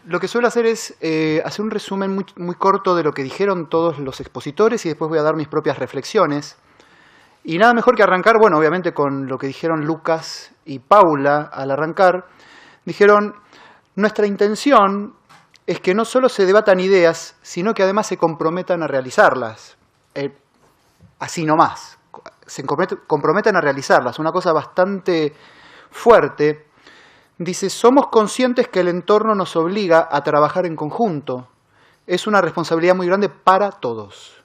lo que suelo hacer es hacer un resumen muy corto de lo que dijeron todos los expositores y después voy a dar mis propias reflexiones. Y nada mejor que arrancar, bueno, obviamente con lo que dijeron Lucas y Paula al arrancar. Dijeron, nuestra intención es que no solo se debatan ideas, sino que además se comprometan a realizarlas. Así nomás, se comprometen a realizarlas, una cosa bastante fuerte. Dice, somos conscientes que el entorno nos obliga a trabajar en conjunto. Es una responsabilidad muy grande para todos.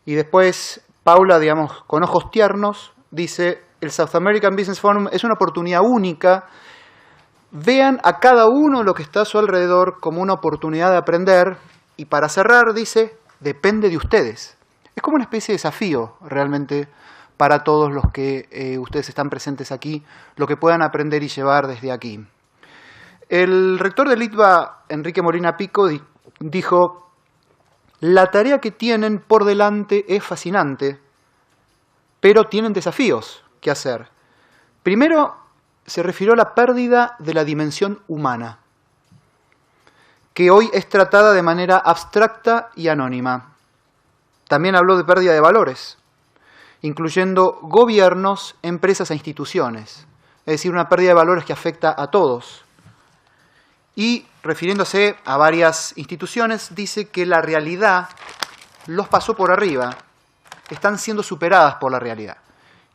Y después, Paula, digamos, con ojos tiernos, dice, el South American Business Forum es una oportunidad única. Vean a cada uno lo que está a su alrededor como una oportunidad de aprender. Y para cerrar, dice, depende de ustedes. Es como una especie de desafío, realmente, para todos los que ustedes están presentes aquí, lo que puedan aprender y llevar desde aquí. El rector del ITBA, Enrique Molina Pico, dijo, la tarea que tienen por delante es fascinante, pero tienen desafíos que hacer. Primero, se refirió a la pérdida de la dimensión humana, que hoy es tratada de manera abstracta y anónima. También habló de pérdida de valores, incluyendo gobiernos, empresas e instituciones. Es decir, una pérdida de valores que afecta a todos. Y, refiriéndose a varias instituciones, dice que la realidad los pasó por arriba, están siendo superadas por la realidad.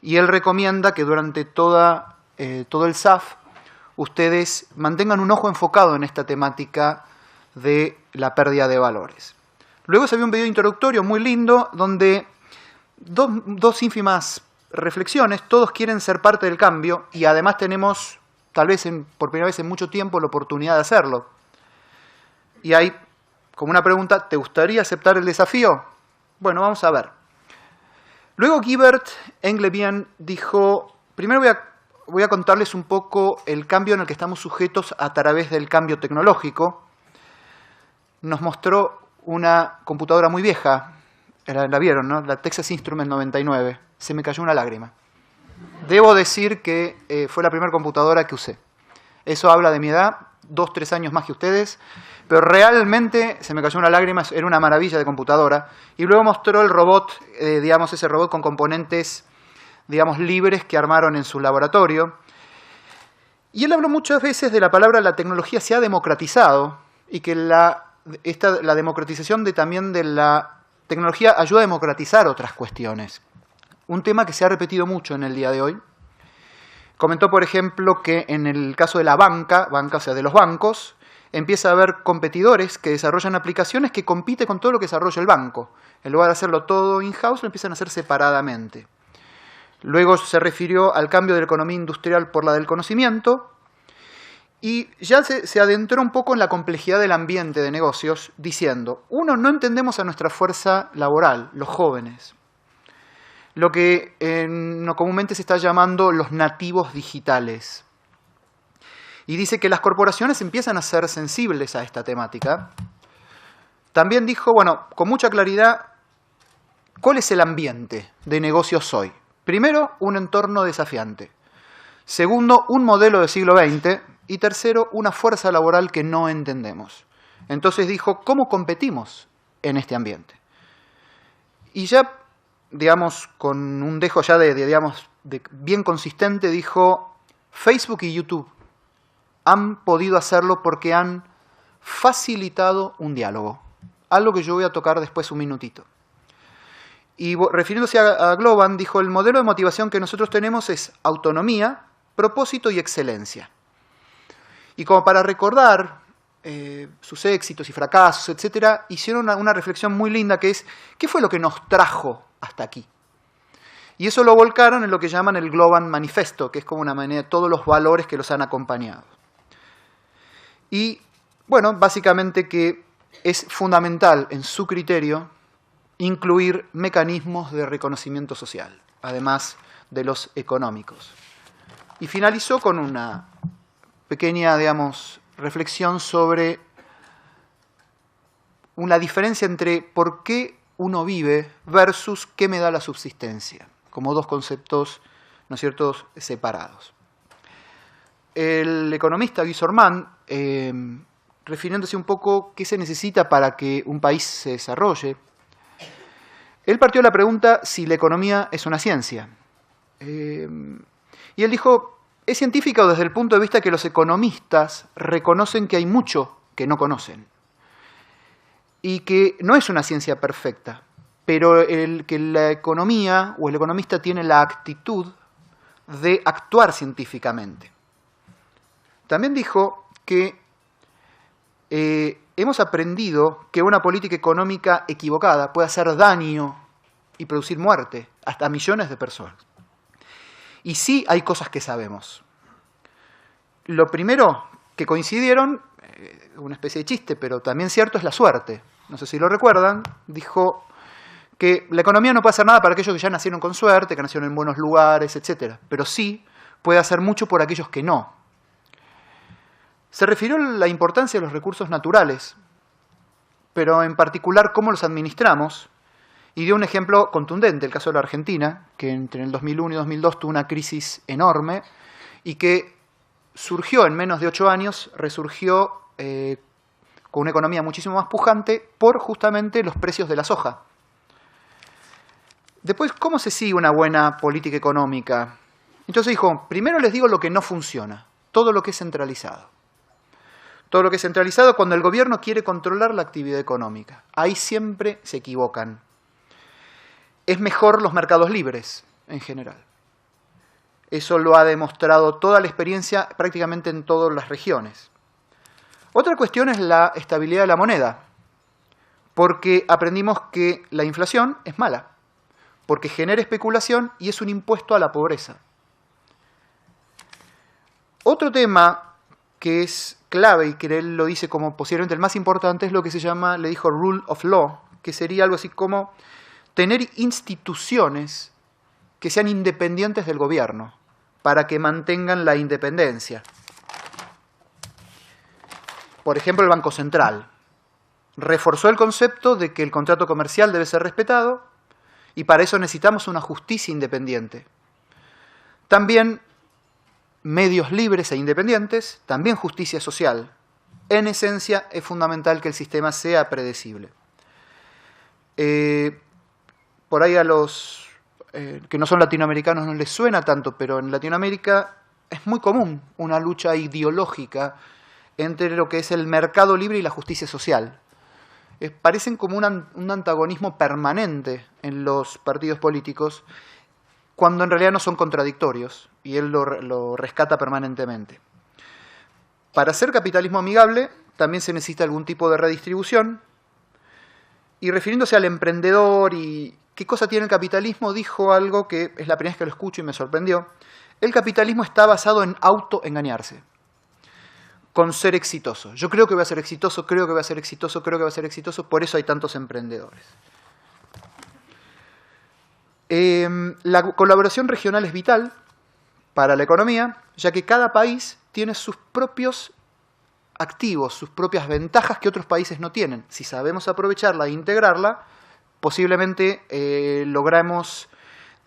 Y él recomienda que durante todo el SAF ustedes mantengan un ojo enfocado en esta temática de la pérdida de valores. Luego se vio un video introductorio muy lindo donde dos ínfimas reflexiones, todos quieren ser parte del cambio y además tenemos, tal vez por primera vez en mucho tiempo, la oportunidad de hacerlo. Y hay como una pregunta, ¿te gustaría aceptar el desafío? Bueno, vamos a ver. Luego Guibert Englebian dijo, primero voy a contarles un poco el cambio en el que estamos sujetos a través del cambio tecnológico. Nos mostró una computadora muy vieja, la vieron, ¿no? La Texas Instruments 99. Se me cayó una lágrima. Debo decir que fue la primera computadora que usé. Eso habla de mi edad, 2, 3 años más que ustedes, pero realmente se me cayó una lágrima, era una maravilla de computadora. Y luego mostró el robot, digamos, ese robot con componentes, digamos, libres que armaron en su laboratorio. Y él habló muchas veces de la palabra la tecnología se ha democratizado y que la democratización también de la tecnología ayuda a democratizar otras cuestiones. Un tema que se ha repetido mucho en el día de hoy. Comentó, por ejemplo, que en el caso de la banca, o sea, de los bancos, empieza a haber competidores que desarrollan aplicaciones que compiten con todo lo que desarrolla el banco. En lugar de hacerlo todo in-house, lo empiezan a hacer separadamente. Luego se refirió al cambio de la economía industrial por la del conocimiento. Y ya se adentró un poco en la complejidad del ambiente de negocios, diciendo, uno, no entendemos a nuestra fuerza laboral, los jóvenes, lo que comúnmente se está llamando los nativos digitales. Y dice que las corporaciones empiezan a ser sensibles a esta temática. También dijo, bueno, con mucha claridad, ¿cuál es el ambiente de negocios hoy? Primero, un entorno desafiante. Segundo, un modelo del siglo XX. Y tercero, una fuerza laboral que no entendemos. Entonces dijo, ¿cómo competimos en este ambiente? Y ya, digamos, con un dejo ya de bien consistente, dijo, Facebook y YouTube han podido hacerlo porque han facilitado un diálogo. Algo que yo voy a tocar después un minutito. Y refiriéndose a Globan, dijo, el modelo de motivación que nosotros tenemos es autonomía, propósito y excelencia. Y como para recordar sus éxitos y fracasos, etc., hicieron una reflexión muy linda que es, ¿qué fue lo que nos trajo hasta aquí? Y eso lo volcaron en lo que llaman el Globan Manifesto, que es como una manera de todos los valores que los han acompañado. Y, bueno, básicamente que es fundamental en su criterio incluir mecanismos de reconocimiento social, además de los económicos. Y finalizó con una pequeña, digamos, reflexión sobre una diferencia entre por qué uno vive versus qué me da la subsistencia, como dos conceptos, ¿no es cierto?, separados. El economista Guy Sorman refiriéndose un poco qué se necesita para que un país se desarrolle. Él partió la pregunta si la economía es una ciencia. Y él dijo, es científica desde el punto de vista que los economistas reconocen que hay mucho que no conocen. Y que no es una ciencia perfecta, pero que la economía o el economista tiene la actitud de actuar científicamente. También dijo que hemos aprendido que una política económica equivocada puede hacer daño y producir muerte hasta a millones de personas. Y sí hay cosas que sabemos. Lo primero que coincidieron, una especie de chiste, pero también cierto, es la suerte. No sé si lo recuerdan, dijo que la economía no puede hacer nada para aquellos que ya nacieron con suerte, que nacieron en buenos lugares, etc. Pero sí puede hacer mucho por aquellos que no. Se refirió a la importancia de los recursos naturales, pero en particular cómo los administramos, y dio un ejemplo contundente, el caso de la Argentina, que entre el 2001 y 2002 tuvo una crisis enorme y que surgió en menos de 8 años, resurgió con una economía muchísimo más pujante por justamente los precios de la soja. Después, ¿cómo se sigue una buena política económica? Entonces dijo, primero les digo lo que no funciona, todo lo que es centralizado. Todo lo que es centralizado cuando el gobierno quiere controlar la actividad económica. Ahí siempre se equivocan. Es mejor los mercados libres, en general. Eso lo ha demostrado toda la experiencia prácticamente en todas las regiones. Otra cuestión es la estabilidad de la moneda, porque aprendimos que la inflación es mala, porque genera especulación y es un impuesto a la pobreza. Otro tema que es clave y que él lo dice como posiblemente el más importante es lo que se llama, le dijo, rule of law, que sería algo así como tener instituciones que sean independientes del gobierno para que mantengan la independencia. Por ejemplo, el Banco Central reforzó el concepto de que el contrato comercial debe ser respetado y para eso necesitamos una justicia independiente. También medios libres e independientes, también justicia social. En esencia, es fundamental que el sistema sea predecible. Por ahí a los que no son latinoamericanos no les suena tanto, pero en Latinoamérica es muy común una lucha ideológica entre lo que es el mercado libre y la justicia social. Parecen como un antagonismo permanente en los partidos políticos, cuando en realidad no son contradictorios, y él lo rescata permanentemente. Para hacer capitalismo amigable también se necesita algún tipo de redistribución, y refiriéndose al emprendedor y qué cosa tiene el capitalismo, dijo algo que es la primera vez que lo escucho y me sorprendió. El capitalismo está basado en autoengañarse, con ser exitoso. Yo creo que voy a ser exitoso, creo que voy a ser exitoso, creo que voy a ser exitoso, por eso hay tantos emprendedores. La colaboración regional es vital para la economía, ya que cada país tiene sus propios activos, sus propias ventajas que otros países no tienen. Si sabemos aprovecharla e integrarla, posiblemente logramos,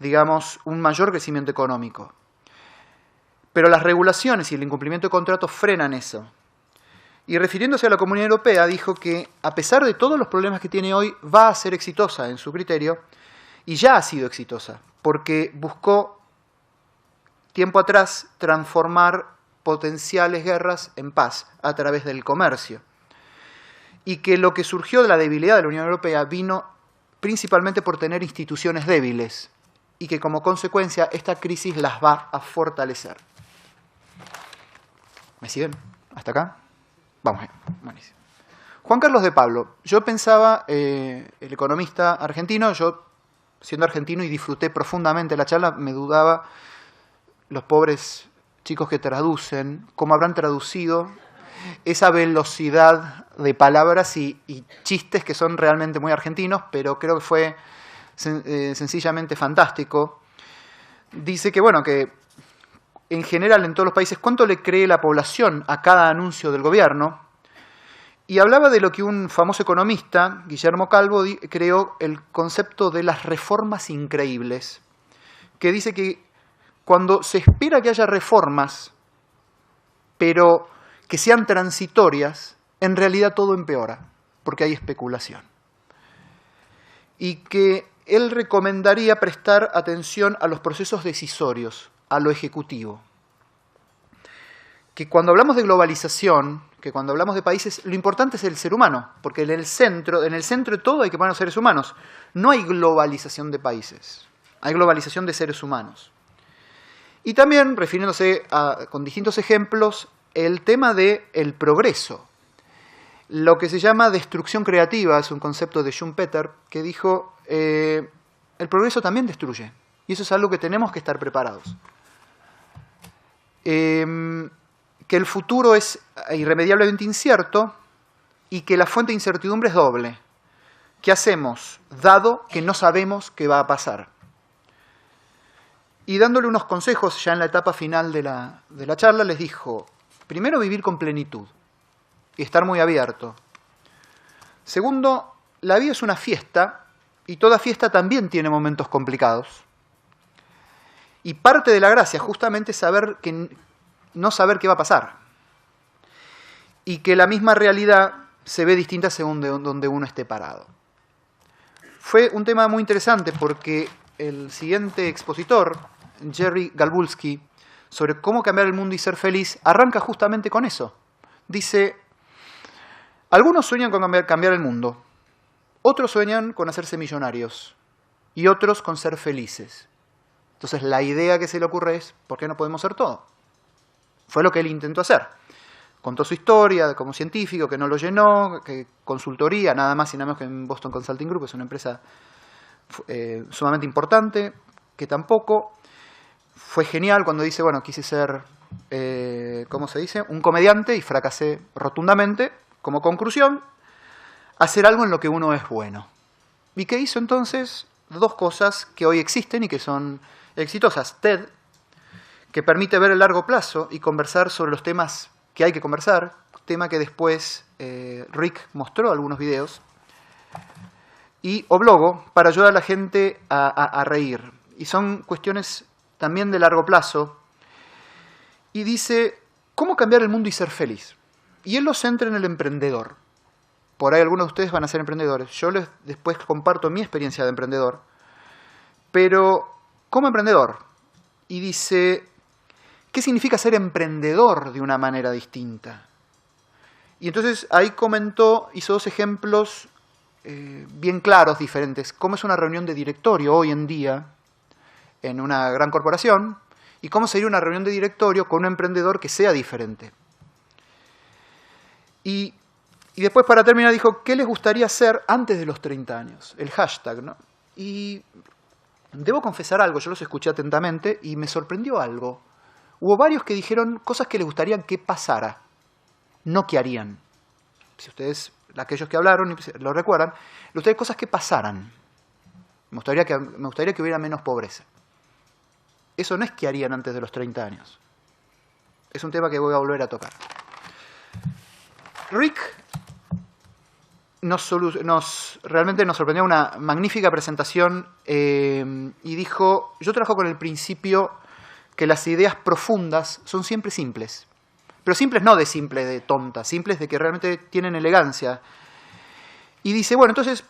digamos, un mayor crecimiento económico. Pero las regulaciones y el incumplimiento de contratos frenan eso. Y refiriéndose a la Comunidad Europea, dijo que a pesar de todos los problemas que tiene hoy, va a ser exitosa en su criterio, y ya ha sido exitosa, porque buscó tiempo atrás transformar potenciales guerras en paz a través del comercio. Y que lo que surgió de la debilidad de la Unión Europea vino principalmente por tener instituciones débiles, y que como consecuencia esta crisis las va a fortalecer. ¿Me siguen? ¿Hasta acá? Vamos bien. Buenísimo. Juan Carlos de Pablo. Yo pensaba, el economista argentino, yo siendo argentino y disfruté profundamente la charla, me dudaba los pobres chicos que traducen, cómo habrán traducido esa velocidad de palabras y chistes que son realmente muy argentinos, pero creo que fue sencillamente fantástico. Dice que, bueno, que en general en todos los países, ¿cuánto le cree la población a cada anuncio del gobierno? Y hablaba de lo que un famoso economista, Guillermo Calvo, creó el concepto de las reformas increíbles, que dice que cuando se espera que haya reformas, pero que sean transitorias, en realidad todo empeora, porque hay especulación. Y que él recomendaría prestar atención a los procesos decisorios, a lo ejecutivo. Que cuando hablamos de globalización, que cuando hablamos de países, lo importante es el ser humano, porque en el centro de todo hay que poner los seres humanos. No hay globalización de países, hay globalización de seres humanos. Y también, refiriéndose con distintos ejemplos, el tema del progreso. Lo que se llama destrucción creativa es un concepto de Schumpeter que dijo, el progreso también destruye. Y eso es algo que tenemos que estar preparados. Que el futuro es irremediablemente incierto y que la fuente de incertidumbre es doble. ¿Qué hacemos dado que no sabemos qué va a pasar? Y dándole unos consejos ya en la etapa final de la charla, les dijo, primero, vivir con plenitud y estar muy abierto. Segundo, la vida es una fiesta y toda fiesta también tiene momentos complicados. Y parte de la gracia justamente es no saber qué va a pasar. Y que la misma realidad se ve distinta según donde uno esté parado. Fue un tema muy interesante porque el siguiente expositor, Jerry Galbulsky, sobre cómo cambiar el mundo y ser feliz, arranca justamente con eso. Dice, algunos sueñan con cambiar el mundo, otros sueñan con hacerse millonarios y otros con ser felices. Entonces la idea que se le ocurre es, ¿por qué no podemos ser todo? Fue lo que él intentó hacer. Contó su historia como científico, que no lo llenó, que consultoría, nada más y nada menos que en Boston Consulting Group, es una empresa sumamente importante, que tampoco. Fue genial cuando dice, bueno, quise ser, ¿cómo se dice? Un comediante y fracasé rotundamente. Como conclusión, hacer algo en lo que uno es bueno. ¿Y qué hizo entonces? Dos cosas que hoy existen y que son exitosas. TED, que permite ver el largo plazo y conversar sobre los temas que hay que conversar, tema que después Rick mostró algunos videos, y Oblogo, para ayudar a la gente a reír. Y son cuestiones también de largo plazo. Y dice, ¿cómo cambiar el mundo y ser feliz? Y él lo centra en el emprendedor. Por ahí algunos de ustedes van a ser emprendedores. Yo después comparto mi experiencia de emprendedor. Pero, como emprendedor, y dice, ¿qué significa ser emprendedor de una manera distinta? Y entonces ahí comentó, hizo dos ejemplos bien claros, diferentes. Cómo es una reunión de directorio hoy en día en una gran corporación y cómo sería una reunión de directorio con un emprendedor que sea diferente. Y después, para terminar, dijo, ¿qué les gustaría hacer antes de los 30 años? El hashtag, ¿no? Y debo confesar algo, yo los escuché atentamente y me sorprendió algo. Hubo varios que dijeron cosas que les gustaría que pasara, no que harían. Si ustedes, aquellos que hablaron, lo recuerdan, les gustaría cosas que pasaran. Me gustaría que hubiera menos pobreza. Eso no es que harían antes de los 30 años. Es un tema que voy a volver a tocar. Rick realmente nos sorprendió una magnífica presentación y dijo, yo trabajo con el principio que las ideas profundas son siempre simples. Pero simples no de simple, de tonta, simples de que realmente tienen elegancia. Y dice, bueno, entonces,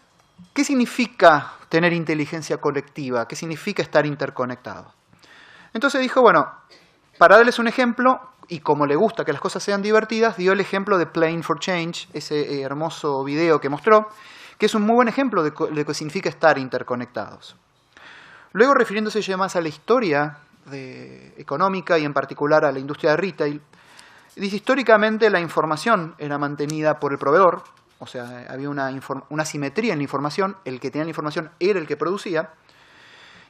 ¿qué significa tener inteligencia colectiva? ¿Qué significa estar interconectado? Entonces dijo, bueno, para darles un ejemplo, y como le gusta que las cosas sean divertidas, dio el ejemplo de Playing for Change, ese hermoso video que mostró, que es un muy buen ejemplo de lo que significa estar interconectados. Luego, refiriéndose ya más a la historia económica y en particular a la industria de retail, dice, históricamente la información era mantenida por el proveedor, o sea, había una simetría en la información, el que tenía la información era el que producía,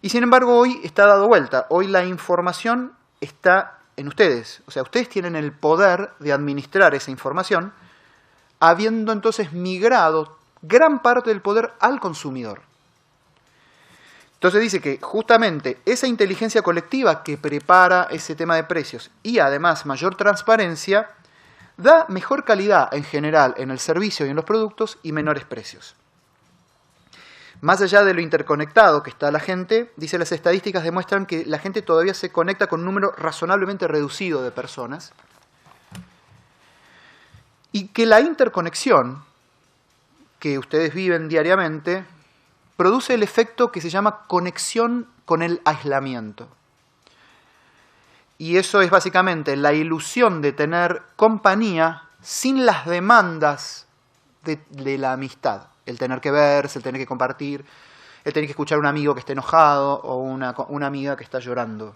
y sin embargo hoy está dado vuelta, hoy la información está en ustedes, o sea, ustedes tienen el poder de administrar esa información, habiendo entonces migrado gran parte del poder al consumidor. Entonces dice que justamente esa inteligencia colectiva que prepara ese tema de precios y además mayor transparencia, da mejor calidad en general en el servicio y en los productos y menores precios. Más allá de lo interconectado que está la gente, dice, las estadísticas demuestran que la gente todavía se conecta con un número razonablemente reducido de personas. Y que la interconexión que ustedes viven diariamente produce el efecto que se llama conexión con el aislamiento. Y eso es básicamente la ilusión de tener compañía sin las demandas de la amistad. El tener que verse, el tener que compartir, el tener que escuchar a un amigo que esté enojado o una amiga que está llorando.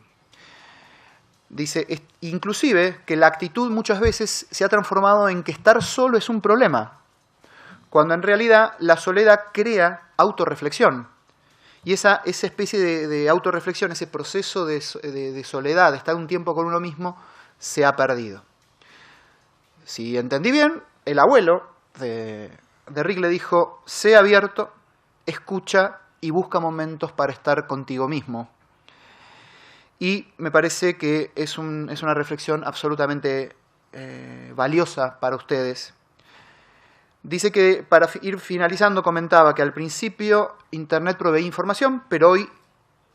Dice, inclusive, que la actitud muchas veces se ha transformado en que estar solo es un problema, cuando en realidad la soledad crea autorreflexión. Y esa especie de autorreflexión, ese proceso de soledad, de estar un tiempo con uno mismo, se ha perdido. Si entendí bien, el abuelo de Rick le dijo, sé abierto, escucha y busca momentos para estar contigo mismo. Y me parece que es una reflexión absolutamente valiosa para ustedes. Dice que, para ir finalizando, comentaba que al principio Internet proveía información, pero hoy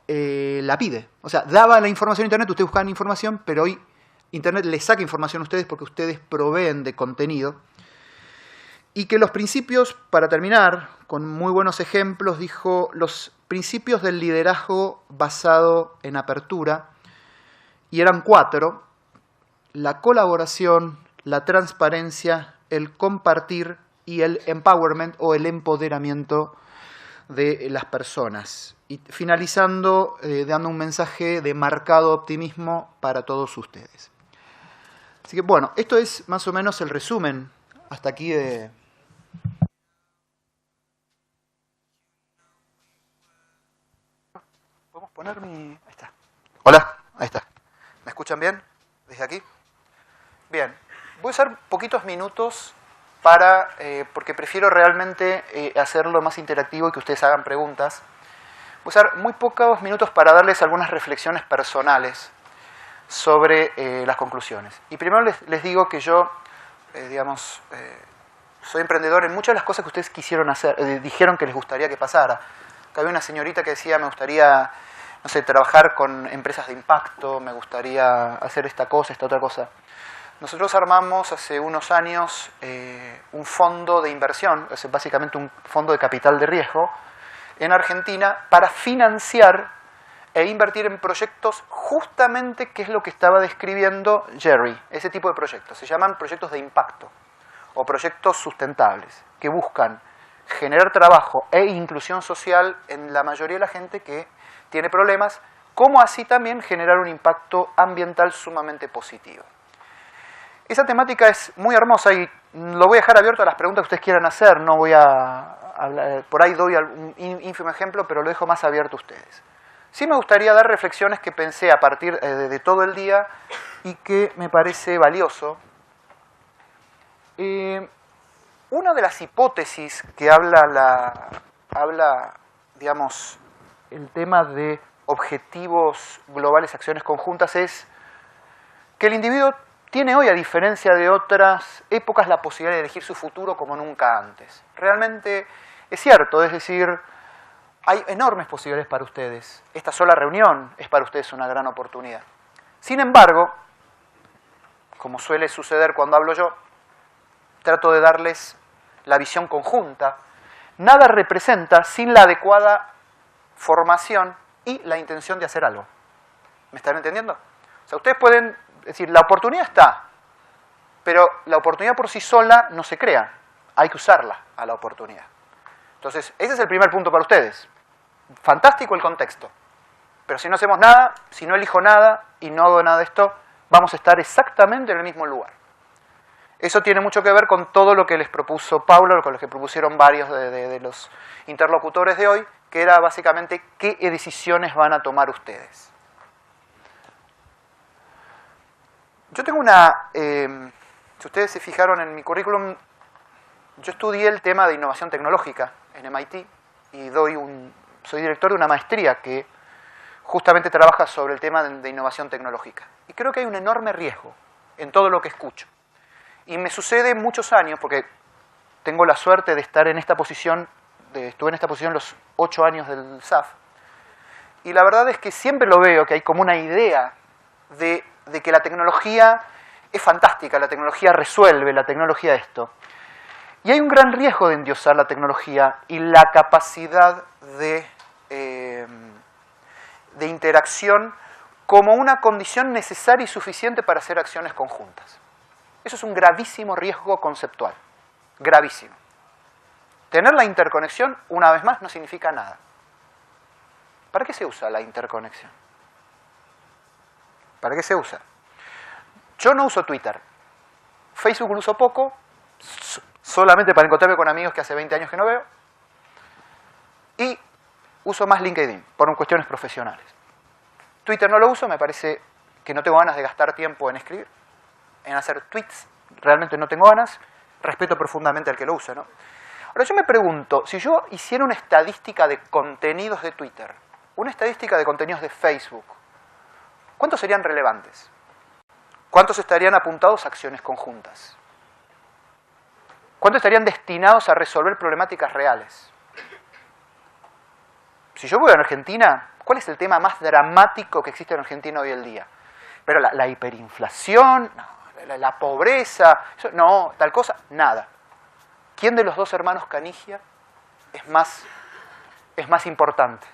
la pide. O sea, daba la información a Internet, ustedes buscaban información, pero hoy Internet les saca información a ustedes porque ustedes proveen de contenido. Y que los principios, para terminar, con muy buenos ejemplos, dijo, los principios del liderazgo basado en apertura, y eran 4, la colaboración, la transparencia, el compartir y el empowerment o el empoderamiento de las personas. Y finalizando, dando un mensaje de marcado optimismo para todos ustedes. Así que bueno, esto es más o menos el resumen hasta aquí de... ¿Podemos poner mi...? Ahí está. Hola, ahí está. ¿Me escuchan bien desde aquí? Bien. Voy a usar poquitos minutos porque prefiero realmente hacerlo más interactivo y que ustedes hagan preguntas. Voy a usar muy pocos minutos para darles algunas reflexiones personales sobre las conclusiones. Y primero les digo que yo, soy emprendedor en muchas de las cosas que ustedes quisieron hacer, dijeron que les gustaría que pasara. Acá había una señorita que decía, me gustaría, no sé, trabajar con empresas de impacto, me gustaría hacer esta cosa, esta otra cosa. Nosotros armamos hace unos años un fondo de inversión, es básicamente un fondo de capital de riesgo, en Argentina para financiar e invertir en proyectos justamente que es lo que estaba describiendo Jerry, ese tipo de proyectos. Se llaman proyectos de impacto o proyectos sustentables que buscan generar trabajo e inclusión social en la mayoría de la gente que tiene problemas, como así también generar un impacto ambiental sumamente positivo. Esa temática es muy hermosa y lo voy a dejar abierto a las preguntas que ustedes quieran hacer. No voy a hablar, por ahí doy un ínfimo ejemplo, pero lo dejo más abierto a ustedes. Sí me gustaría dar reflexiones que pensé a partir de todo el día y que me parece valioso. Una de las hipótesis que habla, digamos, el tema de objetivos globales, acciones conjuntas, es que el individuo tiene hoy, a diferencia de otras épocas, la posibilidad de elegir su futuro como nunca antes. Realmente es cierto, es decir, hay enormes posibilidades para ustedes. Esta sola reunión es para ustedes una gran oportunidad. Sin embargo, como suele suceder cuando hablo yo, trato de darles la visión conjunta. Nada representa sin la adecuada formación y la intención de hacer algo. ¿Me están entendiendo? O sea, ustedes pueden decir, la oportunidad está, pero la oportunidad por sí sola no se crea. Hay que usarla a la oportunidad. Entonces, ese es el primer punto para ustedes. Fantástico el contexto. Pero si no hacemos nada, si no elijo nada y no hago nada de esto, vamos a estar exactamente en el mismo lugar. Eso tiene mucho que ver con todo lo que les propuso Paulo, con lo que propusieron varios de los interlocutores de hoy, que era básicamente qué decisiones van a tomar ustedes. Yo tengo si ustedes se fijaron en mi currículum, yo estudié el tema de innovación tecnológica en MIT y soy director de una maestría que justamente trabaja sobre el tema de innovación tecnológica. Y creo que hay un enorme riesgo en todo lo que escucho. Y me sucede muchos años, porque tengo la suerte de estar en esta posición, estuve en esta posición los 8 años del SAF, y la verdad es que siempre lo veo, que hay como una idea de que la tecnología es fantástica, la tecnología resuelve, la tecnología esto. Y hay un gran riesgo de endiosar la tecnología y la capacidad de interacción como una condición necesaria y suficiente para hacer acciones conjuntas. Eso es un gravísimo riesgo conceptual, gravísimo. Tener la interconexión, una vez más, no significa nada. ¿Para qué se usa la interconexión? ¿Para qué se usa? Yo no uso Twitter. Facebook lo uso poco, solamente para encontrarme con amigos que hace 20 años que no veo. Y uso más LinkedIn, por cuestiones profesionales. Twitter no lo uso, me parece que no tengo ganas de gastar tiempo en escribir, en hacer tweets. Realmente no tengo ganas. Respeto profundamente al que lo use, ¿no? Ahora yo me pregunto, si yo hiciera una estadística de contenidos de Twitter, una estadística de contenidos de Facebook, ¿cuántos serían relevantes? ¿Cuántos estarían apuntados a acciones conjuntas? ¿Cuántos estarían destinados a resolver problemáticas reales? Si yo voy a Argentina, ¿cuál es el tema más dramático que existe en Argentina hoy en día? Pero la hiperinflación, no, la pobreza, no, tal cosa, nada. ¿Quién de los dos hermanos Canigia es más importante?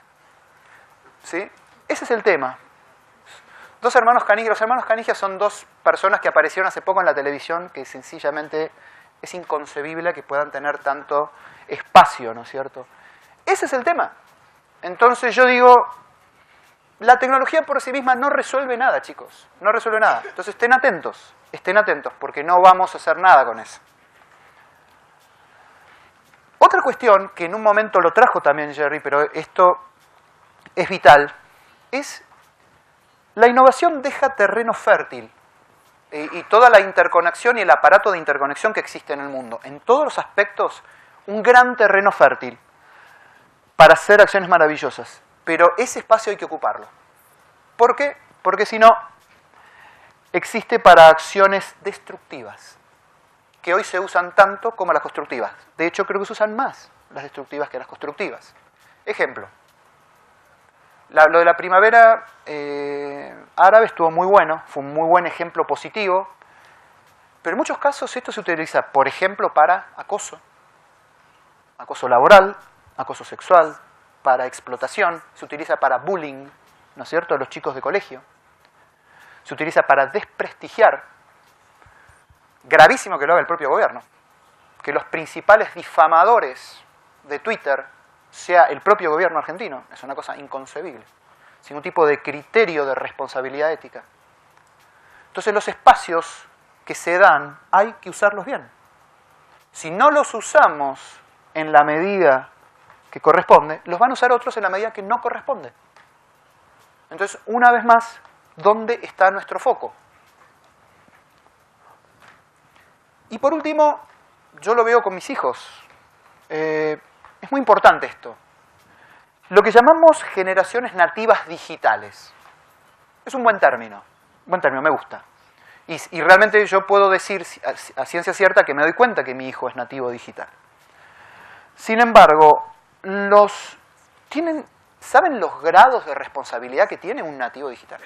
¿Sí? Ese es el tema. Dos hermanos Canigia. Los hermanos Canigia son dos personas que aparecieron hace poco en la televisión que sencillamente es inconcebible que puedan tener tanto espacio, ¿no es cierto? Ese es el tema. Entonces yo digo, la tecnología por sí misma no resuelve nada, chicos. No resuelve nada. Entonces estén atentos, porque no vamos a hacer nada con eso. Otra cuestión, que en un momento lo trajo también Jerry, pero esto es vital, es la innovación deja terreno fértil y toda la interconexión y el aparato de interconexión que existe en el mundo. En todos los aspectos, un gran terreno fértil para hacer acciones maravillosas. Pero ese espacio hay que ocuparlo. ¿Por qué? Porque si no, existe para acciones destructivas, que hoy se usan tanto como las constructivas. De hecho, creo que se usan más las destructivas que las constructivas. Ejemplo. Lo de la primavera árabe estuvo muy bueno, fue un muy buen ejemplo positivo, pero en muchos casos esto se utiliza, por ejemplo, para acoso laboral, acoso sexual, para explotación, se utiliza para bullying, ¿no es cierto?, a los chicos de colegio, se utiliza para desprestigiar, gravísimo que lo haga el propio gobierno, que los principales difamadores de Twitter sea el propio gobierno argentino, es una cosa inconcebible, sin ningún tipo de criterio de responsabilidad ética. Entonces los espacios que se dan hay que usarlos bien. Si no los usamos en la medida que corresponde, los van a usar otros en la medida que no corresponde. Entonces, una vez más, ¿dónde está nuestro foco? Y por último, yo lo veo con mis hijos. Es muy importante esto. Lo que llamamos generaciones nativas digitales. Es un buen término, me gusta. Y realmente yo puedo decir a ciencia cierta que me doy cuenta que mi hijo es nativo digital. Sin embargo, ¿saben los grados de responsabilidad que tiene un nativo digital?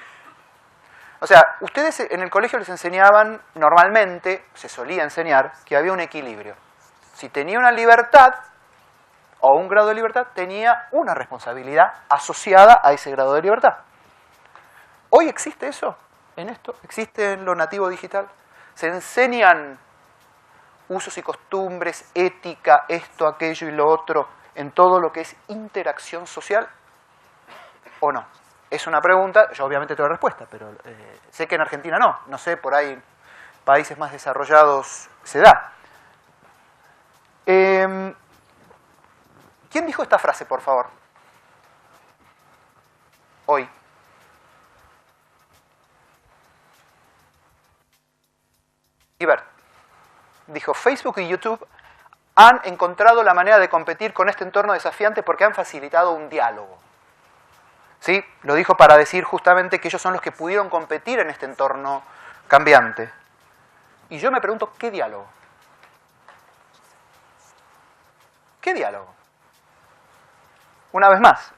O sea, ustedes en el colegio les enseñaban, normalmente, se solía enseñar, que había un equilibrio. Si tenía una libertad, o un grado de libertad, tenía una responsabilidad asociada a ese grado de libertad. ¿Hoy existe eso en esto? ¿Existe en lo nativo digital? ¿Se enseñan usos y costumbres, ética, esto, aquello y lo otro, en todo lo que es interacción social? ¿O no? Es una pregunta, yo obviamente tengo respuesta, pero sé que en Argentina no sé, por ahí en países más desarrollados se da. ¿Quién dijo esta frase, por favor? Hoy. Ibert dijo, Facebook y YouTube han encontrado la manera de competir con este entorno desafiante porque han facilitado un diálogo. ¿Sí? Lo dijo para decir justamente que ellos son los que pudieron competir en este entorno cambiante. Y yo me pregunto, ¿qué diálogo? ¿Qué diálogo? Una vez más,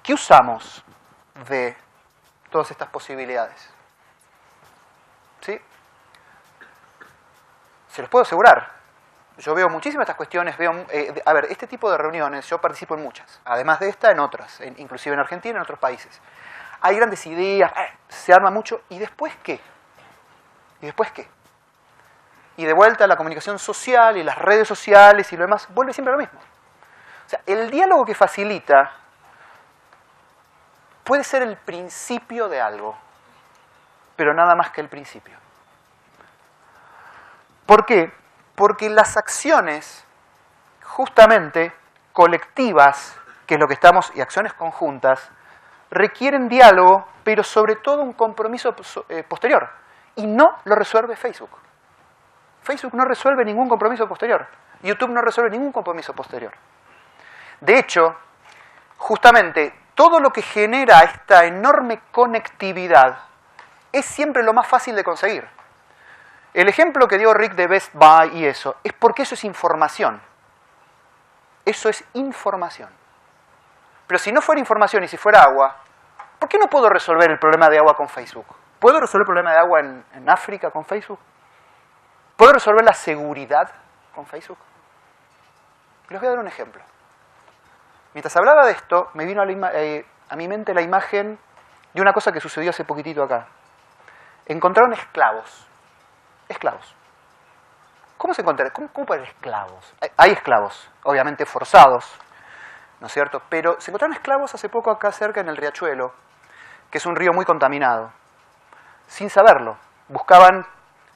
¿qué usamos de todas estas posibilidades? ¿Sí? Se los puedo asegurar. Yo veo muchísimas estas cuestiones, a ver, este tipo de reuniones, yo participo en muchas, además de esta, en otras, inclusive en Argentina, en otros países. Hay grandes ideas, se arma mucho, ¿y después qué? ¿Y después qué? Y de vuelta la comunicación social y las redes sociales y lo demás, vuelve siempre a lo mismo. O sea, el diálogo que facilita puede ser el principio de algo, pero nada más que el principio. ¿Por qué? Porque las acciones, justamente, colectivas, que es lo que estamos, y acciones conjuntas, requieren diálogo, pero sobre todo un compromiso posterior. Y no lo resuelve Facebook. Facebook no resuelve ningún compromiso posterior. YouTube no resuelve ningún compromiso posterior. De hecho, justamente, todo lo que genera esta enorme conectividad es siempre lo más fácil de conseguir. El ejemplo que dio Rick de Best Buy y eso, es porque eso es información. Eso es información. Pero si no fuera información y si fuera agua, ¿por qué no puedo resolver el problema de agua con Facebook? ¿Puedo resolver el problema de agua en África con Facebook? ¿Puedo resolver la seguridad con Facebook? Les voy a dar un ejemplo. Mientras hablaba de esto, me vino a mi mente la imagen de una cosa que sucedió hace poquitito acá. Encontraron esclavos. Esclavos. ¿Cómo se encontraron? ¿Cómo pueden esclavos? Hay esclavos, obviamente forzados, ¿no es cierto? Pero se encontraron esclavos hace poco acá cerca en el Riachuelo, que es un río muy contaminado. Sin saberlo. Buscaban,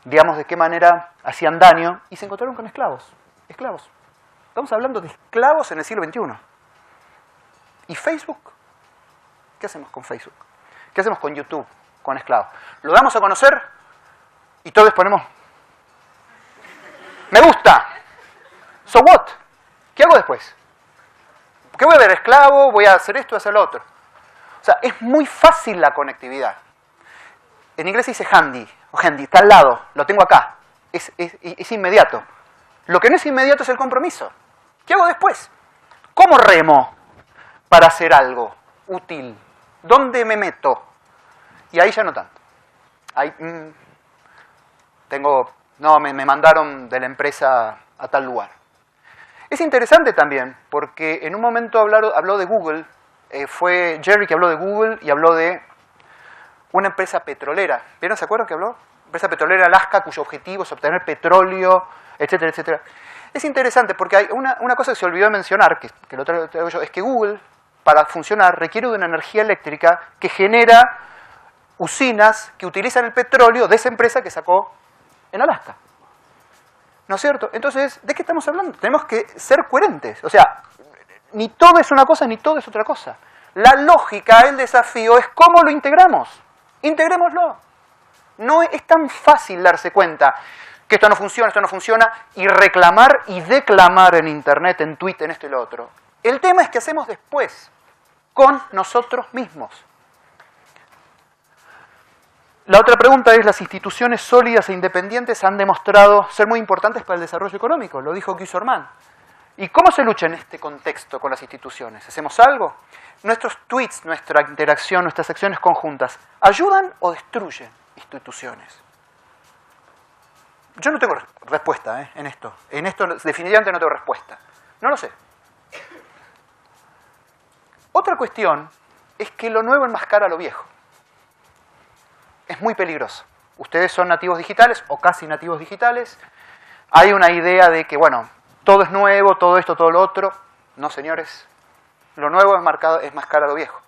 digamos, de qué manera hacían daño y se encontraron con esclavos. Esclavos. Estamos hablando de esclavos en el siglo XXI. ¿Y Facebook? ¿Qué hacemos con Facebook? ¿Qué hacemos con YouTube, con esclavos? ¿Lo damos a conocer? Y todos ponemos ¡me gusta! ¿So what? ¿Qué hago después? ¿Qué voy a ver? ¿Esclavo? ¿Voy a hacer esto? ¿Voy a hacer lo otro? O sea, es muy fácil la conectividad. En inglés se dice handy, o handy, está al lado, lo tengo acá. Es inmediato. Lo que no es inmediato es el compromiso. ¿Qué hago después? ¿Cómo remo para hacer algo útil? ¿Dónde me meto? Y ahí ya no tanto. Ahí, me mandaron de la empresa a tal lugar. Es interesante también, porque en un momento habló de Google, fue Jerry que habló de Google y habló de una empresa petrolera. ¿Vieron? ¿Se acuerdan que habló? Empresa petrolera Alaska, cuyo objetivo es obtener petróleo, etcétera, etcétera. Es interesante porque hay una cosa que se olvidó de mencionar, que lo traigo yo, es que Google, para funcionar, requiere de una energía eléctrica que genera usinas que utilizan el petróleo de esa empresa que sacó en Alaska. ¿No es cierto? Entonces, ¿de qué estamos hablando? Tenemos que ser coherentes. O sea, ni todo es una cosa ni todo es otra cosa. La lógica, el desafío es cómo lo integramos. Integrémoslo. No es tan fácil darse cuenta que esto no funciona, y reclamar y declamar en Internet, en Twitter, en esto y lo otro. El tema es qué hacemos después, con nosotros mismos. La otra pregunta es, las instituciones sólidas e independientes han demostrado ser muy importantes para el desarrollo económico, lo dijo Guy Sorman. ¿Y cómo se lucha en este contexto con las instituciones? ¿Hacemos algo? ¿Nuestros tweets, nuestra interacción, nuestras acciones conjuntas, ayudan o destruyen instituciones? Yo no tengo respuesta en esto. En esto definitivamente no tengo respuesta. No lo sé. Otra cuestión es que lo nuevo enmascara lo viejo. Es muy peligroso. Ustedes son nativos digitales o casi nativos digitales. Hay una idea de que, bueno, todo es nuevo, todo esto, todo lo otro. No, señores. Lo nuevo enmascara lo viejo.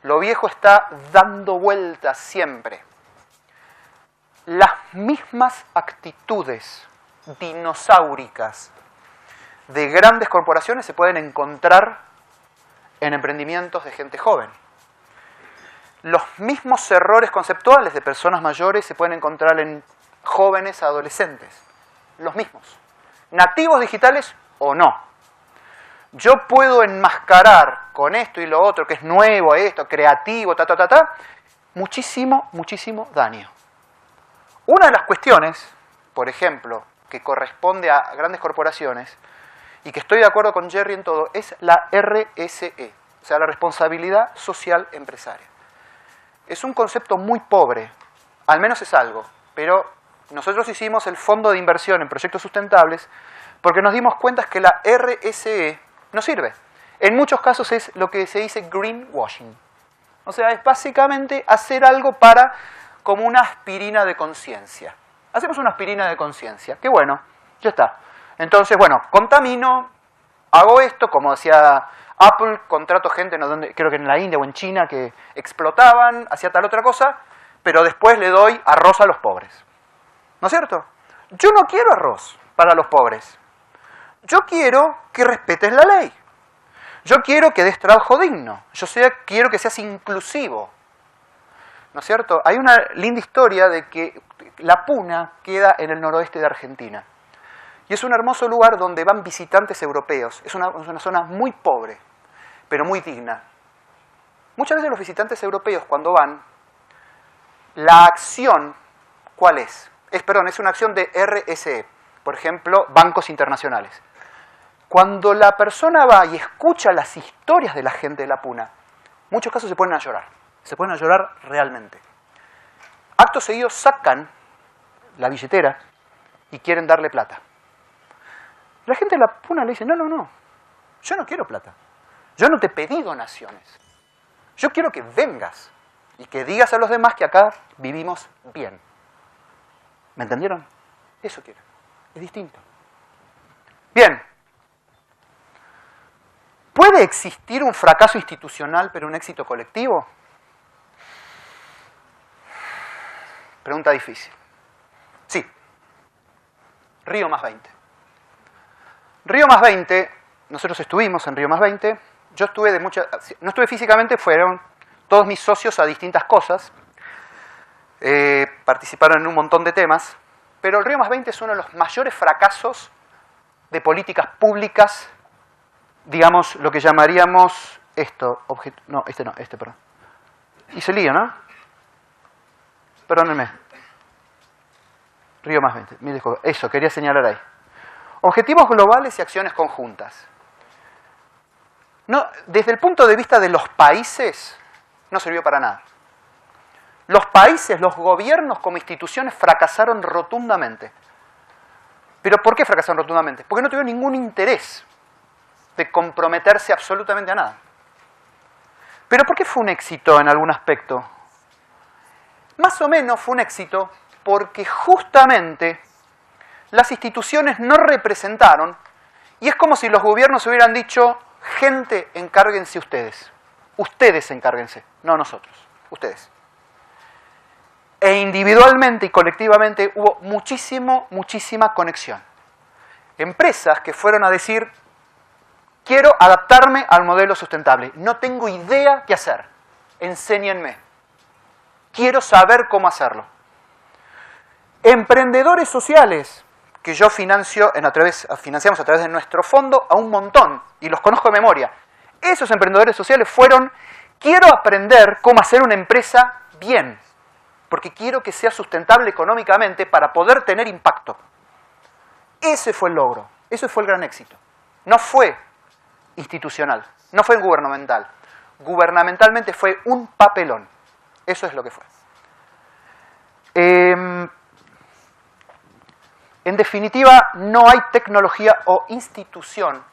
Lo viejo está dando vueltas siempre. Las mismas actitudes dinosauricas de grandes corporaciones se pueden encontrar en emprendimientos de gente joven. Los mismos errores conceptuales de personas mayores se pueden encontrar en jóvenes adolescentes. Los mismos. Nativos digitales o no. Yo puedo enmascarar con esto y lo otro, que es nuevo, esto, creativo, muchísimo, muchísimo daño. Una de las cuestiones, por ejemplo, que corresponde a grandes corporaciones, y que estoy de acuerdo con Jerry en todo, es la RSE, o sea, la responsabilidad social empresaria. Es un concepto muy pobre, al menos es algo, pero Nosotros hicimos el Fondo de Inversión en Proyectos Sustentables porque nos dimos cuenta que la RSE no sirve. En muchos casos es lo que se dice greenwashing. O sea, es básicamente hacer algo como una aspirina de conciencia. Hacemos una aspirina de conciencia. Qué bueno, ya está. Entonces, bueno, contamino, hago esto, como decía Apple, contrato gente, no, creo que en la India o en China, que explotaban, hacía tal otra cosa, pero después le doy arroz a los pobres. ¿No es cierto? Yo no quiero arroz para los pobres. Yo quiero que respetes la ley. Yo quiero que des trabajo digno. Quiero que seas inclusivo. ¿No es cierto? Hay una linda historia de que La Puna queda en el noroeste de Argentina. Y es un hermoso lugar donde van visitantes europeos. Es una zona muy pobre, pero muy digna. Muchas veces los visitantes europeos cuando van, la acción, ¿cuál es? Es una acción de RSE. Por ejemplo, bancos internacionales. Cuando la persona va y escucha las historias de la gente de La Puna, en muchos casos se ponen a llorar. Se ponen a llorar realmente. Acto seguido sacan la billetera y quieren darle plata. La gente de La Puna le dice, no, yo no quiero plata. Yo no te pedí donaciones. Yo quiero que vengas y que digas a los demás que acá vivimos bien. ¿Me entendieron? Eso quiero. Es distinto. Bien. ¿Puede existir un fracaso institucional pero un éxito colectivo? Pregunta difícil. Sí. Río +20. Río +20, nosotros estuvimos en Río +20. Yo estuve no estuve físicamente, fueron todos mis socios a distintas cosas. Participaron en un montón de temas. Pero el Río +20 es uno de los mayores fracasos de políticas públicas, digamos, lo que llamaríamos esto. Perdón. Hice lío, ¿no? Perdónenme. Río +20. Eso, quería señalar ahí. Objetivos globales y acciones conjuntas. No, desde el punto de vista de los países, no sirvió para nada. Los países, los gobiernos como instituciones fracasaron rotundamente. ¿Pero por qué fracasaron rotundamente? Porque no tuvieron ningún interés de comprometerse absolutamente a nada. ¿Pero por qué fue un éxito en algún aspecto? Más o menos fue un éxito porque justamente las instituciones no representaron, y es como si los gobiernos hubieran dicho, gente, encárguense ustedes. Ustedes encárguense, no nosotros, ustedes. E individualmente y colectivamente hubo muchísima conexión. Empresas que fueron a decir, quiero adaptarme al modelo sustentable, no tengo idea qué hacer, enséñenme. Quiero saber cómo hacerlo. Emprendedores sociales, que yo financiamos a través de nuestro fondo a un montón, y los conozco de memoria. Esos emprendedores sociales fueron, quiero aprender cómo hacer una empresa bien, porque quiero que sea sustentable económicamente para poder tener impacto. Ese fue el logro, ese fue el gran éxito. No fue institucional, no fue gubernamental. Gubernamentalmente fue un papelón. Eso es lo que fue. En definitiva, no hay tecnología o institución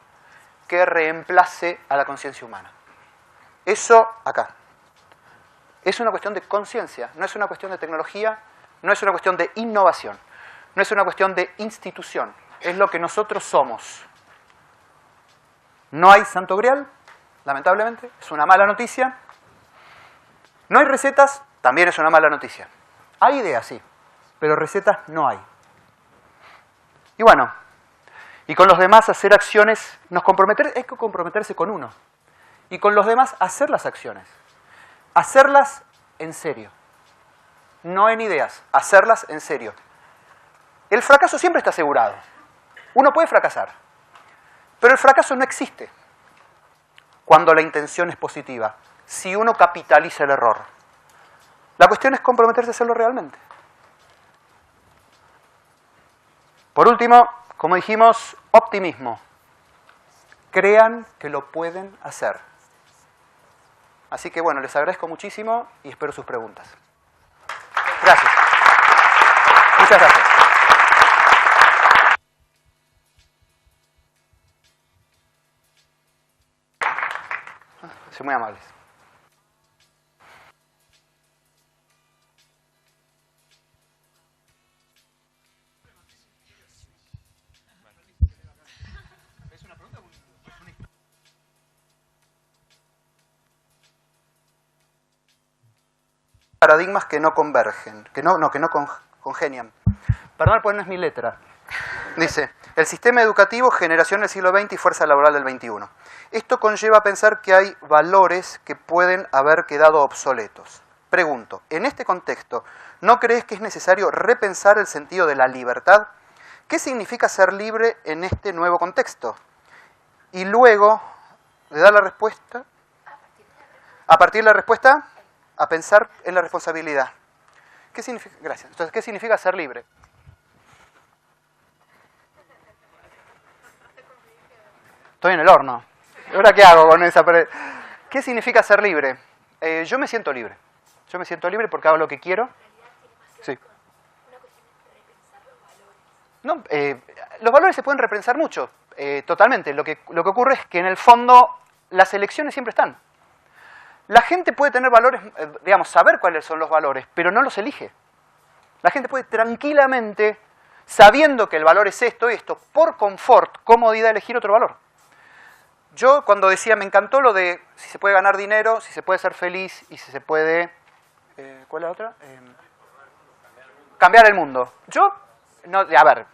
que reemplace a la conciencia humana. Eso acá. Es una cuestión de conciencia, no es una cuestión de tecnología, no es una cuestión de innovación, no es una cuestión de institución. Es lo que nosotros somos. No hay santo grial, lamentablemente, es una mala noticia. No hay recetas, también es una mala noticia. Hay ideas, sí, pero recetas no hay. Y bueno, y con los demás hacer acciones, hay que comprometerse con uno. Y con los demás hacer las acciones. Hacerlas en serio. No en ideas, hacerlas en serio. El fracaso siempre está asegurado. Uno puede fracasar, pero el fracaso no existe cuando la intención es positiva, si uno capitaliza el error. La cuestión es comprometerse a hacerlo realmente. Por último, como dijimos, optimismo. Crean que lo pueden hacer. Así que bueno, les agradezco muchísimo y espero sus preguntas. Gracias. Muchas gracias. Son muy amables. Paradigmas que no convergen, que no congenian. Perdón, pues no es mi letra. Dice, el sistema educativo, generación del siglo XX y fuerza laboral del XXI. Esto conlleva a pensar que hay valores que pueden haber quedado obsoletos. Pregunto, en este contexto, ¿no crees que es necesario repensar el sentido de la libertad? ¿Qué significa ser libre en este nuevo contexto? Y luego, de dar la respuesta, a partir de la respuesta, a pensar en la responsabilidad. ¿Qué significa? Gracias. Entonces, ¿qué significa ser libre? Estoy en el horno. ¿Ahora qué hago con esa pared? ¿Qué significa ser libre? Yo me siento libre. Yo me siento libre porque hago lo que quiero. Sí. No, los valores se pueden repensar mucho, totalmente. Lo que ocurre es que en el fondo las elecciones siempre están. La gente puede tener valores, digamos, saber cuáles son los valores, pero no los elige. La gente puede tranquilamente, sabiendo que el valor es esto y esto, por confort, comodidad, elegir otro valor. Yo cuando decía, me encantó lo de si se puede ganar dinero, si se puede ser feliz y si se puede... ¿cuál es la otra? Cambiar el mundo. Yo, no, a ver,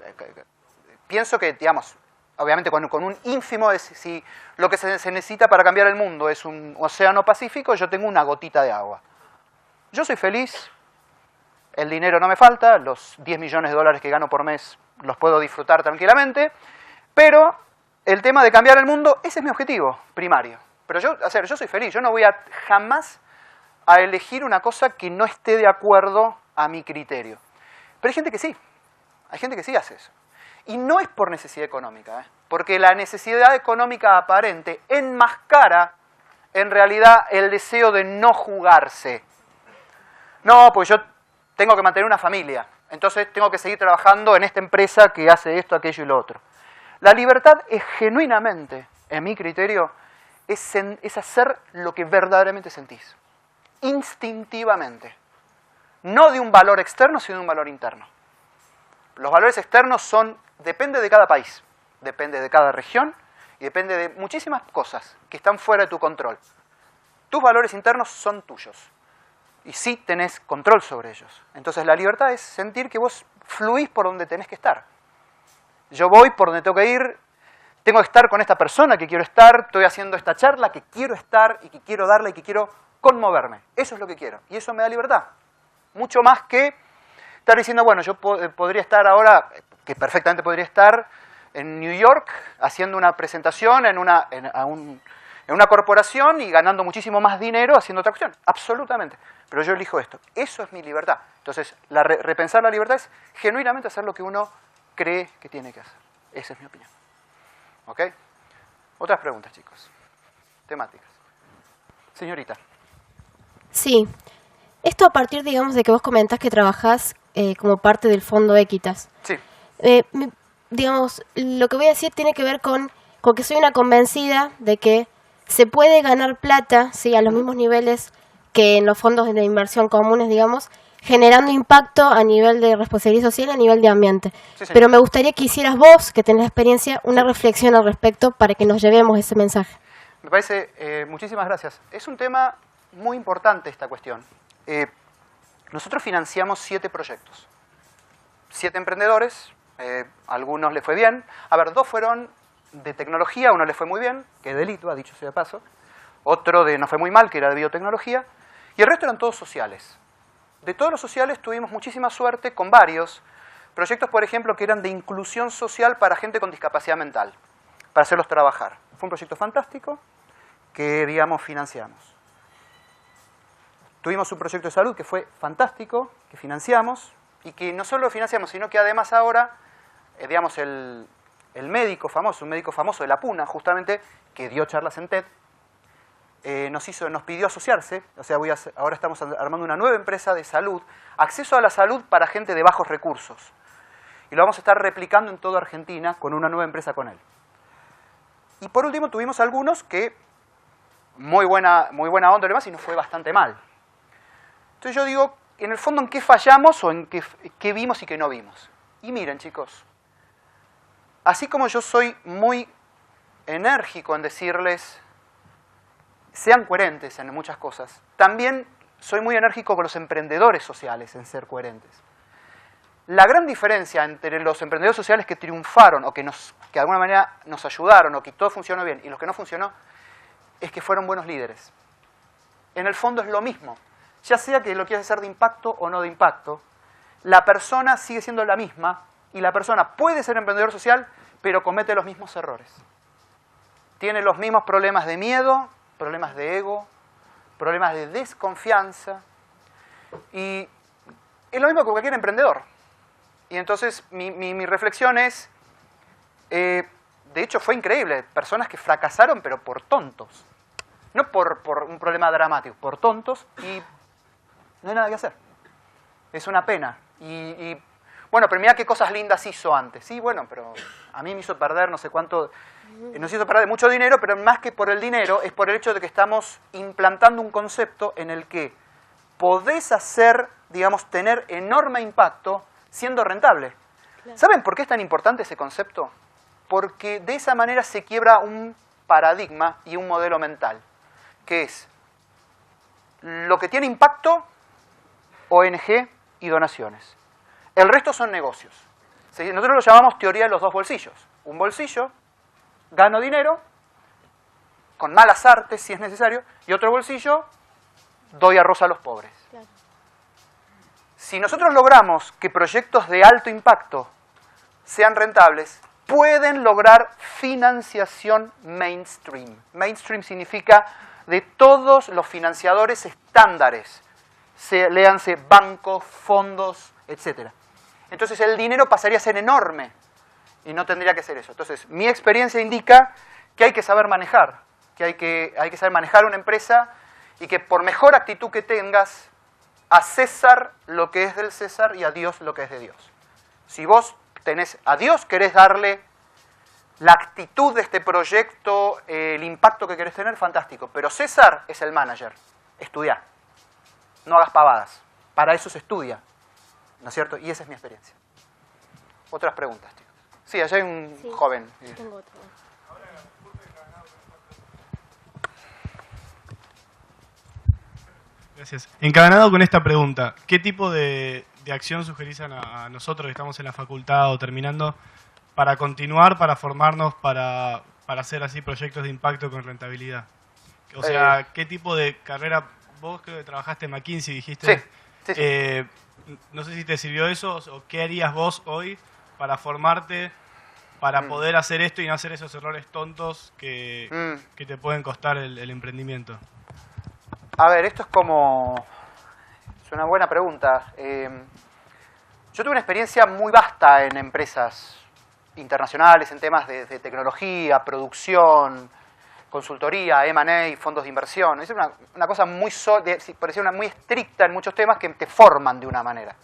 pienso que, digamos, obviamente con un ínfimo, si lo que se necesita para cambiar el mundo es un océano Pacífico, yo tengo una gotita de agua. Yo soy feliz, el dinero no me falta, los 10 millones de dólares que gano por mes los puedo disfrutar tranquilamente, pero el tema de cambiar el mundo, ese es mi objetivo primario. Pero yo soy feliz, yo no voy jamás a elegir una cosa que no esté de acuerdo a mi criterio. Pero hay gente que sí hace eso. Y no es por necesidad económica, porque la necesidad económica aparente enmascara en realidad el deseo de no jugarse. No, pues yo tengo que mantener una familia, entonces tengo que seguir trabajando en esta empresa que hace esto, aquello y lo otro. La libertad es genuinamente, en mi criterio, es hacer lo que verdaderamente sentís, instintivamente. No de un valor externo, sino de un valor interno. Los valores externos depende de cada país, depende de cada región y depende de muchísimas cosas que están fuera de tu control. Tus valores internos son tuyos y sí tenés control sobre ellos. Entonces la libertad es sentir que vos fluís por donde tenés que estar. Yo voy por donde tengo que ir, tengo que estar con esta persona que quiero estar, estoy haciendo esta charla que quiero estar y que quiero darle y que quiero conmoverme. Eso es lo que quiero y eso me da libertad. Mucho más que estar diciendo, bueno, yo podría estar ahora, que perfectamente podría estar en New York haciendo una presentación en una corporación y ganando muchísimo más dinero haciendo otra cuestión. Absolutamente. Pero yo elijo esto. Eso es mi libertad. Entonces, repensar la libertad es genuinamente hacer lo que uno cree que tiene que hacer. Esa es mi opinión. ¿Ok? Otras preguntas, chicos. Temáticas. Señorita. Sí. Esto a partir, digamos, de que vos comentás que trabajás como parte del Fondo Equitas. Sí. Digamos, lo que voy a decir tiene que ver con que soy una convencida de que se puede ganar plata, sí, a los mismos niveles que en los fondos de inversión comunes, digamos, generando impacto a nivel de responsabilidad social y a nivel de ambiente. Sí, pero me gustaría que hicieras vos, que tenés experiencia, una reflexión al respecto para que nos llevemos ese mensaje. Me parece, muchísimas gracias. Es un tema muy importante esta cuestión. Nosotros financiamos 7 proyectos. 7 emprendedores, algunos les fue bien. A ver, 2 fueron de tecnología, uno les fue muy bien, que es de Litva, dicho sea de paso. Otro nos fue muy mal, que era de biotecnología. Y el resto eran todos sociales. De todos los sociales tuvimos muchísima suerte con varios proyectos, por ejemplo, que eran de inclusión social para gente con discapacidad mental, para hacerlos trabajar. Fue un proyecto fantástico que, digamos, financiamos. Tuvimos un proyecto de salud que fue fantástico, que financiamos, y que no solo lo financiamos, sino que además ahora, digamos, el médico famoso, un médico famoso de la Puna, justamente, que dio charlas en TED, nos pidió asociarse, o sea, ahora estamos armando una nueva empresa de salud, acceso a la salud para gente de bajos recursos. Y lo vamos a estar replicando en toda Argentina con una nueva empresa con él. Y por último tuvimos algunos que muy buena onda y demás, y nos fue bastante mal. Entonces yo digo, en el fondo, ¿en qué fallamos o en qué vimos y qué no vimos? Y miren, chicos, así como yo soy muy enérgico en decirles, sean coherentes en muchas cosas, también soy muy enérgico con los emprendedores sociales en ser coherentes. La gran diferencia entre los emprendedores sociales que triunfaron o que de alguna manera nos ayudaron o que todo funcionó bien y los que no funcionó es que fueron buenos líderes. En el fondo es lo mismo. Ya sea que lo quieras hacer de impacto o no de impacto, la persona sigue siendo la misma y la persona puede ser emprendedor social, pero comete los mismos errores. Tiene los mismos problemas de miedo, problemas de ego, problemas de desconfianza. Y es lo mismo que cualquier emprendedor. Y entonces mi reflexión es, de hecho fue increíble, personas que fracasaron pero por tontos. No por un problema dramático, por tontos, y no hay nada que hacer. Es una pena. Y bueno, pero mira qué cosas lindas hizo antes. Sí, bueno, pero a mí me hizo perder no sé cuánto, nos hizo perder mucho dinero, pero más que por el dinero, es por el hecho de que estamos implantando un concepto en el que podés hacer, digamos, tener enorme impacto siendo rentable. Claro. ¿Saben por qué es tan importante ese concepto? Porque de esa manera se quiebra un paradigma y un modelo mental, que es lo que tiene impacto, ONG y donaciones. El resto son negocios. Nosotros lo llamamos teoría de los dos bolsillos. Un bolsillo, gano dinero, con malas artes si es necesario, y otro bolsillo, doy arroz a los pobres. Claro. Si nosotros logramos que proyectos de alto impacto sean rentables, pueden lograr financiación mainstream. Mainstream significa de todos los financiadores estándares. Léanse bancos, fondos, etc. Entonces el dinero pasaría a ser enorme y no tendría que ser eso. Entonces mi experiencia indica que hay que saber manejar, que hay que saber manejar una empresa y que por mejor actitud que tengas, a César lo que es del César y a Dios lo que es de Dios. Si vos tenés a Dios, querés darle la actitud de este proyecto, el impacto que querés tener, fantástico. Pero César es el manager. Estudiá. No hagas pavadas. Para eso se estudia. ¿No es cierto? Y esa es mi experiencia. Otras preguntas, chicos. Sí, allá hay un joven. Tengo otra. Gracias. Encadenado con esta pregunta, ¿qué tipo de acción sugerís a nosotros que estamos en la facultad o terminando para continuar, para formarnos, para hacer así proyectos de impacto con rentabilidad? O sea, ¿qué tipo de carrera? Vos creo que trabajaste en McKinsey, dijiste. Sí. No sé si te sirvió eso o qué harías vos hoy para formarte, para poder hacer esto y no hacer esos errores tontos que te pueden costar el emprendimiento. A ver, esto es una buena pregunta. Yo tuve una experiencia muy vasta en empresas internacionales, en temas de tecnología, producción, consultoría, M&A, fondos de inversión. Es una cosa muy muy estricta en muchos temas que te forman de una manera.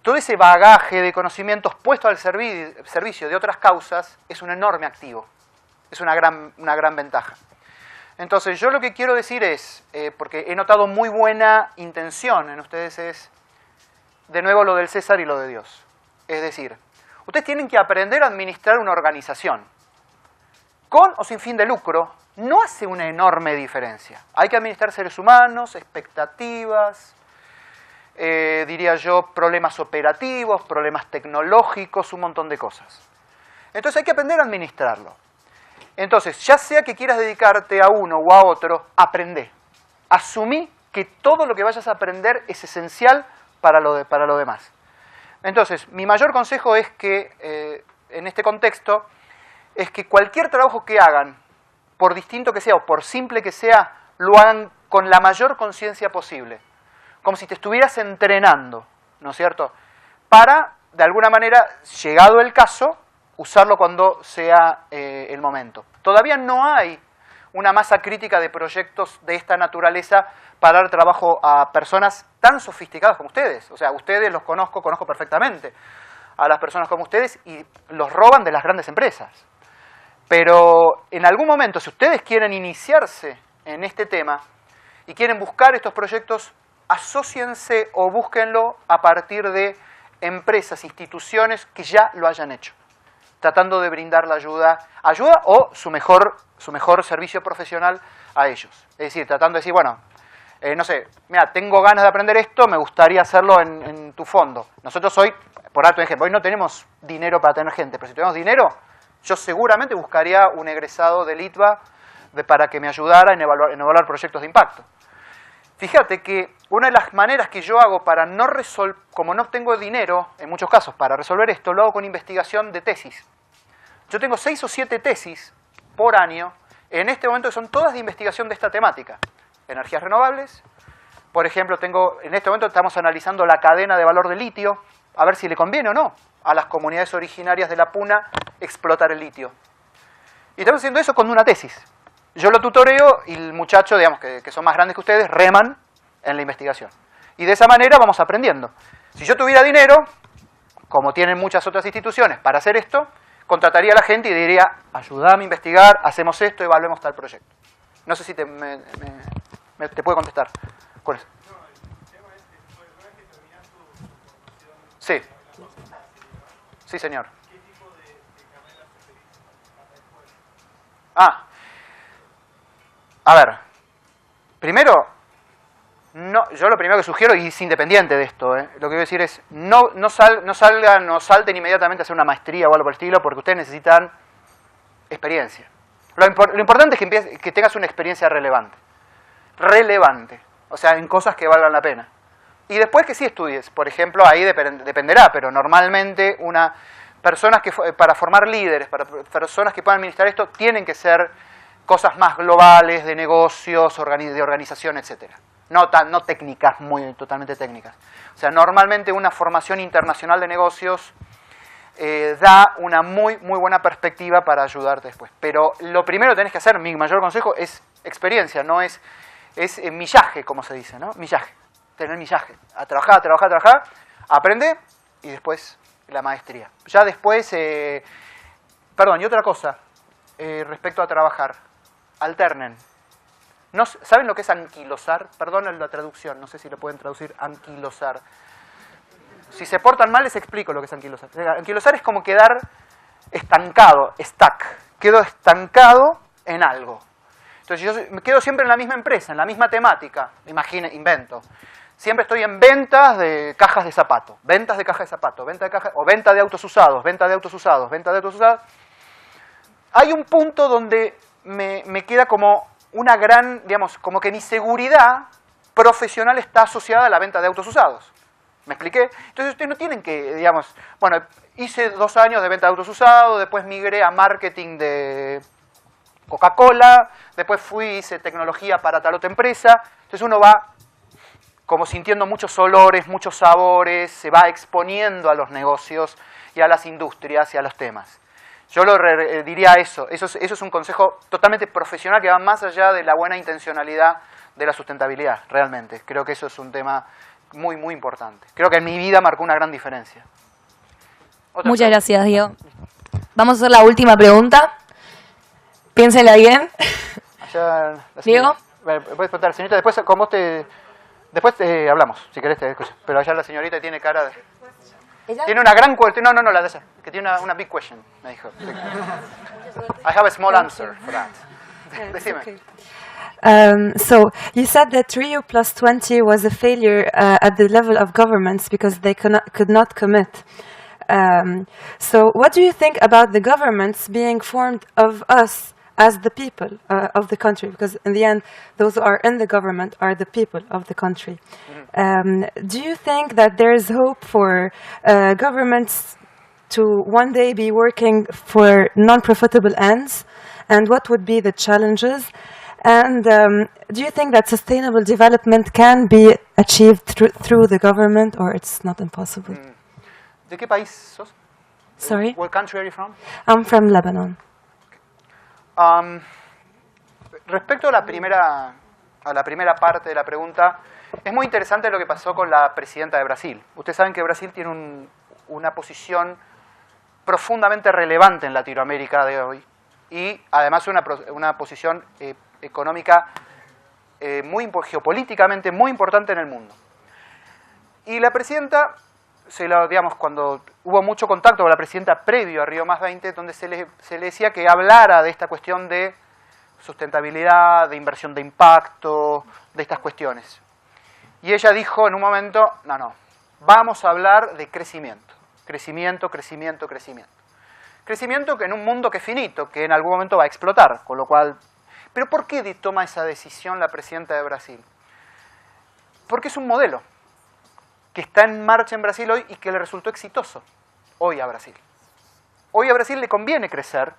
Todo ese bagaje de conocimientos puesto al servicio de otras causas es un enorme activo. Es una gran ventaja. Entonces, yo lo que quiero decir es, porque he notado muy buena intención en ustedes, es, de nuevo, lo del César y lo de Dios. Es decir, ustedes tienen que aprender a administrar una organización. Con o sin fin de lucro, no hace una enorme diferencia. Hay que administrar seres humanos, expectativas, diría yo, problemas operativos, problemas tecnológicos, un montón de cosas. Entonces hay que aprender a administrarlo. Entonces, ya sea que quieras dedicarte a uno o a otro, aprende. Asumí que todo lo que vayas a aprender es esencial para lo demás. Entonces, mi mayor consejo es que, en este contexto, es que cualquier trabajo que hagan, por distinto que sea o por simple que sea, lo hagan con la mayor conciencia posible. Como si te estuvieras entrenando, ¿no es cierto? Para, de alguna manera, llegado el caso, usarlo cuando sea el momento. Todavía no hay una masa crítica de proyectos de esta naturaleza para dar trabajo a personas tan sofisticadas como ustedes. O sea, ustedes los conozco perfectamente a las personas como ustedes y los roban de las grandes empresas. Pero en algún momento, si ustedes quieren iniciarse en este tema y quieren buscar estos proyectos, asóciense o búsquenlo a partir de empresas, instituciones que ya lo hayan hecho, tratando de brindar la ayuda o su mejor servicio profesional a ellos. Es decir, tratando de decir, bueno, no sé, mira, tengo ganas de aprender esto, me gustaría hacerlo en tu fondo. Nosotros hoy, por darte un ejemplo, hoy no tenemos dinero para tener gente, pero si tenemos dinero, yo seguramente buscaría un egresado del ITBA para que me ayudara en evaluar proyectos de impacto. Fíjate que una de las maneras que yo hago para no resolver, como no tengo dinero, en muchos casos, para resolver esto, lo hago con investigación de tesis. Yo tengo 6 o 7 tesis por año, en este momento que son todas de investigación de esta temática. Energías renovables, por ejemplo, en este momento estamos analizando la cadena de valor del litio, a ver si le conviene o no a las comunidades originarias de la Puna explotar el litio. Y estamos haciendo eso con una tesis. Yo lo tutoreo y el muchacho, digamos, que son más grandes que ustedes, reman en la investigación. Y de esa manera vamos aprendiendo. Si yo tuviera dinero, como tienen muchas otras instituciones, para hacer esto, contrataría a la gente y diría, ayúdame a investigar, hacemos esto, evaluemos tal proyecto. No sé si te puede contestar. ¿Cuál es? Sí. Sí, señor. ¿Qué tipo de carreras preferís para después? A ver. Primero, yo lo primero que sugiero, y es independiente de esto, lo que voy a decir es, no salten inmediatamente a hacer una maestría o algo por el estilo, porque ustedes necesitan experiencia. Lo importante es que tengas una experiencia relevante. O sea, en cosas que valgan la pena. Y después que sí estudies, por ejemplo, ahí dependerá, pero normalmente personas para formar líderes, para personas que puedan administrar esto, tienen que ser cosas más globales, de negocios, de organización, etc. No técnicas, totalmente técnicas. O sea, normalmente una formación internacional de negocios da una muy buena perspectiva para ayudarte después. Pero lo primero que tenés que hacer, mi mayor consejo, es experiencia, no es millaje, como se dice, ¿no? Millaje. Tener millaje, a trabajar, aprende y después la maestría. Ya después, y otra cosa, respecto a trabajar, alternen. ¿Saben lo que es anquilosar? Perdón la traducción, no sé si lo pueden traducir, anquilosar. Si se portan mal les explico lo que es anquilosar. Anquilosar es como quedar estancado, quedo estancado en algo. Entonces yo me quedo siempre en la misma empresa, en la misma temática, invento. Siempre estoy en ventas de cajas de zapato, venta de autos usados, venta de autos usados. Hay un punto donde me queda como una gran, digamos, como que mi seguridad profesional está asociada a la venta de autos usados. ¿Me expliqué? Entonces ustedes no tienen que, digamos, bueno, hice 2 años de venta de autos usados, después migré a marketing de Coca-Cola, después hice tecnología para tal otra empresa. Entonces uno va como sintiendo muchos olores, muchos sabores, se va exponiendo a los negocios y a las industrias y a los temas. Yo diría eso es un consejo totalmente profesional que va más allá de la buena intencionalidad de la sustentabilidad, realmente. Creo que eso es un tema muy importante. Creo que en mi vida marcó una gran diferencia. Muchas gracias, Diego. Vamos a hacer la última pregunta. Piénsenla bien. Allá, Diego. Puedes preguntar, señorita, después con vos después hablamos, si querés te escucho. Pero allá la señorita tiene cara de... ¿Ella? Tiene una gran cuestión, no, la de esa, que tiene una big question, me dijo. I have a small answer for that. Decime. Okay. So you said that Rio Plus 20 was a failure at the level of governments because they could not commit. So what do you think about the governments being formed of us as the people of the country? Because in the end, those who are in the government are the people of the country. Do you think that there is hope for governments to one day be working for non-profitable ends? And what would be the challenges? And do you think that sustainable development can be achieved through the government, or it's not impossible? ¿De qué país sos? Sorry? What country are you from? I'm from Lebanon. Respecto a la primera parte de la pregunta, es muy interesante lo que pasó con la presidenta de Brasil. Ustedes saben que Brasil tiene una posición profundamente relevante en Latinoamérica de hoy, y además una posición económica geopolíticamente muy importante en el mundo. Y la presidenta, digamos, cuando hubo mucho contacto con la presidenta previo a Río +20, donde se le decía que hablara de esta cuestión de sustentabilidad, de inversión de impacto, de estas cuestiones. Y ella dijo en un momento, no, vamos a hablar de crecimiento. Crecimiento, crecimiento, crecimiento. Crecimiento que en un mundo que es finito, que en algún momento va a explotar, con lo cual... ¿Pero por qué toma esa decisión la presidenta de Brasil? Porque es un modelo que está en marcha en Brasil hoy y que le resultó exitoso hoy a Brasil. Hoy a Brasil le conviene crecer,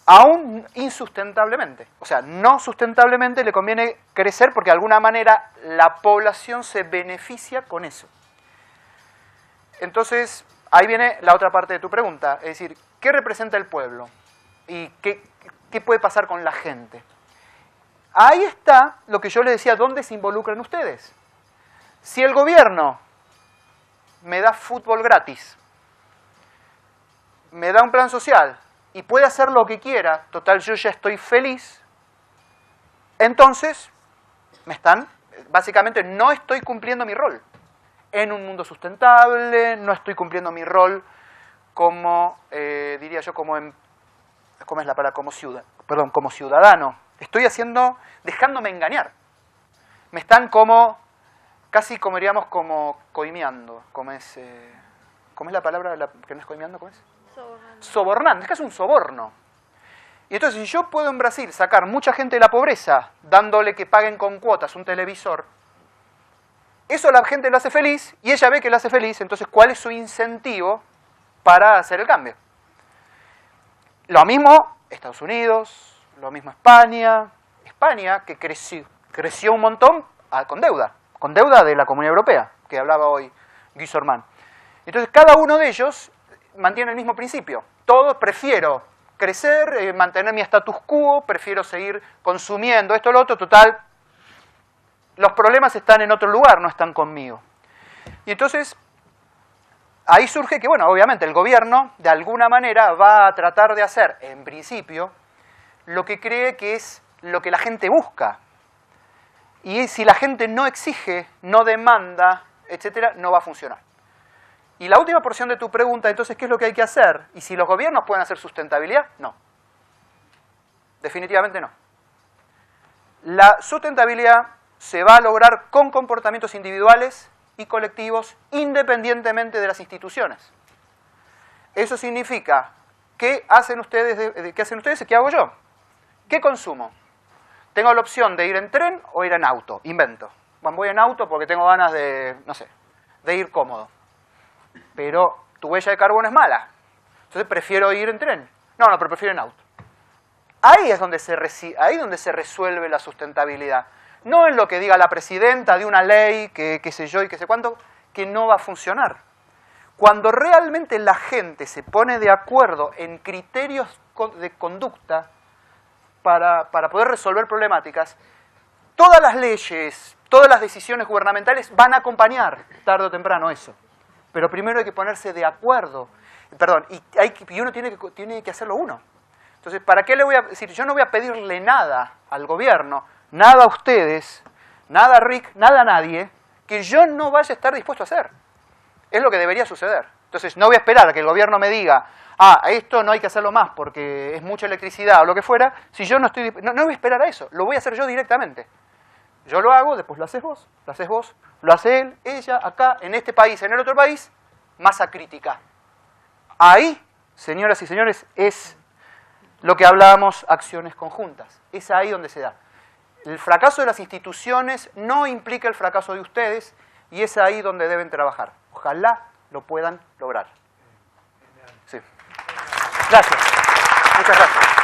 aún insustentablemente. O sea, no sustentablemente le conviene crecer porque de alguna manera la población se beneficia con eso. Entonces, ahí viene la otra parte de tu pregunta, es decir, ¿qué representa el pueblo? ¿Y qué puede pasar con la gente? Ahí está lo que yo les decía, ¿dónde se involucran ustedes? Si el gobierno me da fútbol gratis, me da un plan social y puede hacer lo que quiera, total yo ya estoy feliz, entonces básicamente no estoy cumpliendo mi rol. En un mundo sustentable, no estoy cumpliendo mi rol como, diría yo, como ciudadano. Estoy dejándome engañar. Me están casi como diríamos, como coimeando. ¿Cómo es la palabra que no es coimeando? ¿Cómo es? Sobornando. Es casi un soborno. Y entonces, si yo puedo en Brasil sacar mucha gente de la pobreza, dándole que paguen con cuotas un televisor, eso la gente lo hace feliz, y ella ve que lo hace feliz, entonces, ¿cuál es su incentivo para hacer el cambio? Lo mismo Estados Unidos, lo mismo España, que creció un montón con deuda de la Comunidad Europea, que hablaba hoy Guy Sorman. Entonces, cada uno de ellos mantiene el mismo principio. Prefiero crecer, mantener mi status quo, prefiero seguir consumiendo esto o lo otro, total, los problemas están en otro lugar, no están conmigo. Y entonces, ahí surge que, bueno, obviamente el gobierno, de alguna manera, va a tratar de hacer, en principio, lo que cree que es lo que la gente busca. Y si la gente no exige, no demanda, etcétera, no va a funcionar. Y la última porción de tu pregunta, entonces, ¿qué es lo que hay que hacer? ¿Y si los gobiernos pueden hacer sustentabilidad? No. Definitivamente no. La sustentabilidad se va a lograr con comportamientos individuales y colectivos independientemente de las instituciones. Eso significa, ¿qué hacen ustedes y qué hago yo? ¿Qué consumo? Tengo la opción de ir en tren o ir en auto. Invento. Bueno, voy en auto porque tengo ganas de, no sé, de ir cómodo. Pero tu huella de carbono es mala. Entonces prefiero ir en tren. No, pero prefiero en auto. Ahí es donde se resuelve la sustentabilidad. No en lo que diga la presidenta de una ley, que qué sé yo y qué sé cuánto, que no va a funcionar. Cuando realmente la gente se pone de acuerdo en criterios de conducta para poder resolver problemáticas, todas las leyes, todas las decisiones gubernamentales van a acompañar tarde o temprano eso. Pero primero hay que ponerse de acuerdo. Y uno tiene que hacerlo uno. Entonces, ¿para qué le voy a decir? Yo no voy a pedirle nada al gobierno, nada a ustedes, nada a Rick, nada a nadie, que yo no vaya a estar dispuesto a hacer. Es lo que debería suceder. Entonces, no voy a esperar a que el gobierno me diga, esto no hay que hacerlo más porque es mucha electricidad o lo que fuera, si yo no voy a esperar a eso, lo voy a hacer yo directamente. Yo lo hago, después lo haces vos, lo hace él, ella, acá, en este país, en el otro país, masa crítica. Ahí, señoras y señores, es lo que hablábamos, acciones conjuntas. Es ahí donde se da. El fracaso de las instituciones no implica el fracaso de ustedes y es ahí donde deben trabajar. Ojalá lo puedan lograr. Sí. Gracias. Muchas gracias.